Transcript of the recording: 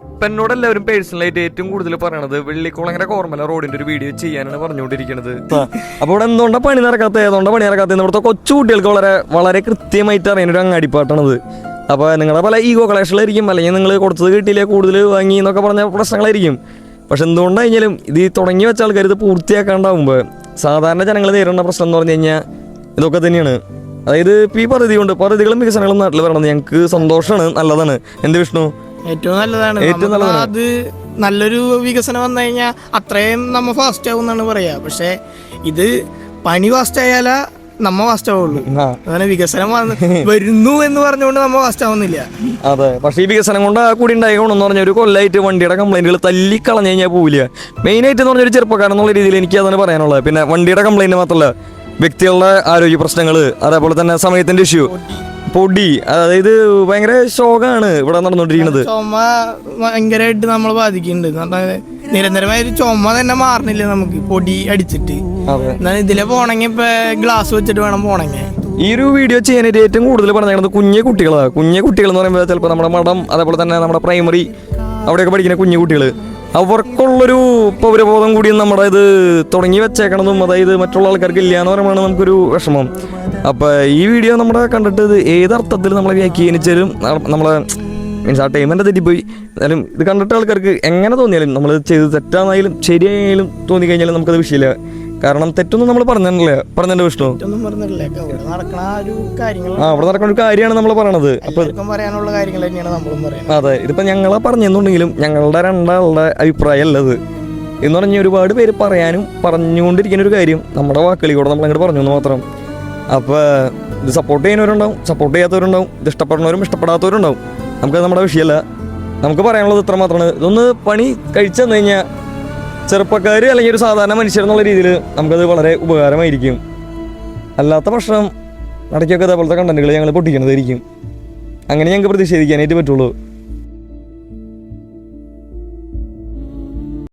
ഇപ്പം എന്നോട് എല്ലാവരും പേഴ്സണലായിട്ട് ഏറ്റവും കൂടുതൽ പറയണത് വെള്ളിക്കുളങ്ങര കോർമല റോഡിന്റെ ഒരു വീഡിയോ ചെയ്യാനാണ് പറഞ്ഞുകൊണ്ടിരിക്കുന്നത്. അപ്പോൾ ഇവിടെ എന്തുകൊണ്ടാണ് പണി നടക്കാത്തത് ഇവിടുത്തെ കൊച്ചു കുട്ടികൾക്ക് വളരെ വളരെ കൃത്യമായിട്ട് അറിയുന്ന ഒരു അങ്ങാടിപ്പാട്ടാണത്. അപ്പോൾ നിങ്ങളുടെ പല ഈഗോ കളേഷനിലായിരിക്കും, അല്ലെങ്കിൽ നിങ്ങൾ കൊടുത്തത് കിട്ടിയില്ലേ കൂടുതൽ വാങ്ങി എന്നൊക്കെ പറഞ്ഞ പ്രശ്നങ്ങളായിരിക്കും. പക്ഷെ എന്തുകൊണ്ടായാലും ഇത് തുടങ്ങി വെച്ച ആൾക്കാർ ഇത് പൂർത്തിയാക്കാണ്ടാവുമ്പോൾ സാധാരണ ജനങ്ങൾ നേരിടുന്ന പ്രശ്നം എന്ന് പറഞ്ഞു കഴിഞ്ഞാൽ ഇതൊക്കെ തന്നെയാണ്. അതായത് ഇപ്പോൾ ഈ പദ്ധതികളും വികസനങ്ങളും നാട്ടിൽ വരണത് ഞങ്ങൾക്ക് സന്തോഷമാണ്, നല്ലതാണ്. എന്ത് വിഷ്ണു? ഏറ്റവും നല്ലതാണ്. അത് നല്ലൊരു വികസനം വന്നു കഴിഞ്ഞാൽ അത്രയും നമ്മ ഫാസ്റ്റ് ആവും എന്നാണ് പറയാ. പക്ഷെ ഇത് പണി ഫാസ്റ്റ് ആയാല നമ്മ ഫാസ്റ്റ് ആവുള്ളൂ. അങ്ങനെ വികസനം വരുന്നു എന്ന് പറഞ്ഞുകൊണ്ട് നമ്മ ഫാസ്റ്റ് ആവുന്നില്ല. അതെ, പക്ഷേ ഈ വികസനം കൊണ്ട് കൂടി ഉണ്ടായിക്കോണെന്ന് പറഞ്ഞാൽ ഒരു കൊല്ലമായിട്ട് വണ്ടിയുടെ കംപ്ലൈന്റുകൾ തല്ലിക്കളഞ്ഞു കഴിഞ്ഞാൽ പോവില്ല. മെയിനായിട്ട് എന്ന് പറഞ്ഞൊരു ചെറുപ്പക്കാരൻ എന്നുള്ള രീതിയിൽ എനിക്ക് അതാണ് പറയാനുള്ളത്. പിന്നെ വണ്ടിയുടെ കംപ്ലൈന്റ് മാത്രമല്ല, വ്യക്തികളുടെ ആരോഗ്യ പ്രശ്നങ്ങൾ, അതേപോലെ തന്നെ സമയത്തിന്റെ ഇഷ്യൂ, പൊടി, അതായത് ഭയങ്കര ശോകമാണ് ഇവിടെ നടന്നുകൊണ്ടിരിക്കുന്നത്. ചുമ ഭയങ്കരമായിട്ട് നമ്മൾ ബാധിക്കുന്നുണ്ട്. നിരന്തരമായ ഒരു ചുമ തന്നെ മാറണില്ല നമുക്ക് പൊടി അടിച്ചിട്ട്. ഇതിലെ പോണെങ്കിൽ ഇപ്പൊ ഗ്ലാസ് വെച്ചിട്ട് വേണം പോണെങ്കിൽ. ഈ ഒരു വീഡിയോ ചെയ്യാനായിട്ട് ഏറ്റവും കൂടുതൽ പറഞ്ഞിരിക്കുന്നത് കുഞ്ഞു കുട്ടികൾ എന്ന് പറയുമ്പോൾ ചിലപ്പോൾ നമ്മുടെ മഠം, അതേപോലെ തന്നെ നമ്മുടെ പ്രൈമറി അവിടെയൊക്കെ പഠിക്കുന്ന കുഞ്ഞു കുട്ടികൾ, അവർക്കുള്ളൊരു പൗരബോധം കൂടി നമ്മുടെ ഇത് തുടങ്ങി വെച്ചേക്കണതും അതായത് മറ്റുള്ള ആൾക്കാർക്ക് ഇല്ല എന്ന് പറയുമ്പോൾ നമുക്കൊരു വിഷമം. അപ്പോൾ ഈ വീഡിയോ നമ്മുടെ കണ്ടിട്ട് ഇത് ഏതർത്ഥത്തിൽ നമ്മളെ വ്യാഖ്യാനിച്ചാലും നമ്മളെ മീൻസ് ആ ടൈമിൻ്റെ തെറ്റിപ്പോയി. എന്നാലും ഇത് കണ്ടിട്ട് ആൾക്കാർക്ക് എങ്ങനെ തോന്നിയാലും നമ്മൾ ചെയ്ത് തെറ്റാന്നായാലും ശരിയായാലും തോന്നിക്കഴിഞ്ഞാലും നമുക്കത് വിഷയമില്ല. കാരണം തെറ്റൊന്നും നമ്മൾ പറഞ്ഞിട്ടുണ്ട് വിഷ്ണു. അവിടെ നടക്കുന്ന ഒരു കാര്യമാണ് നമ്മൾ പറയണത്. അപ്പൊ അതെ, ഇതിപ്പോ ഞങ്ങളെ പറഞ്ഞെന്നുണ്ടെങ്കിലും ഞങ്ങളുടെ രണ്ടാളുടെ അഭിപ്രായം അല്ലത് എന്ന് പറഞ്ഞാൽ ഒരുപാട് പേര് പറയാനും പറഞ്ഞുകൊണ്ടിരിക്കുന്ന ഒരു കാര്യം നമ്മുടെ വാക്കുകളിലൂടെ നമ്മൾ അങ്ങോട്ട് പറഞ്ഞു എന്ന് മാത്രം. അപ്പോൾ ഇത് സപ്പോർട്ട് ചെയ്യുന്നവരുണ്ടാവും, സപ്പോർട്ട് ചെയ്യാത്തവരുണ്ടാവും, ഇത് ഇഷ്ടപ്പെടുന്നവരും ഇഷ്ടപ്പെടാത്തവരുണ്ടാവും. നമുക്കത് നമ്മുടെ വിഷയമല്ല. നമുക്ക് പറയാനുള്ളത് ഇത്ര മാത്രമാണ്. ഇതൊന്ന് പണി കഴിച്ചു തന്നു കഴിഞ്ഞാൽ ചെറുപ്പക്കാർ അല്ലെങ്കിൽ ഒരു സാധാരണ മനുഷ്യരെന്നുള്ള രീതിയിൽ നമുക്കത് വളരെ ഉപകാരമായിരിക്കും. അല്ലാത്ത പ്രശ്നം ഇടയ്ക്കൊക്കെ അതേപോലത്തെ കണ്ടന്റുകൾ ഞങ്ങൾ പൊട്ടിക്കുന്നതായിരിക്കും. അങ്ങനെ ഞങ്ങൾക്ക് പ്രതിഷേധിക്കാനായിട്ട് പറ്റുള്ളൂ.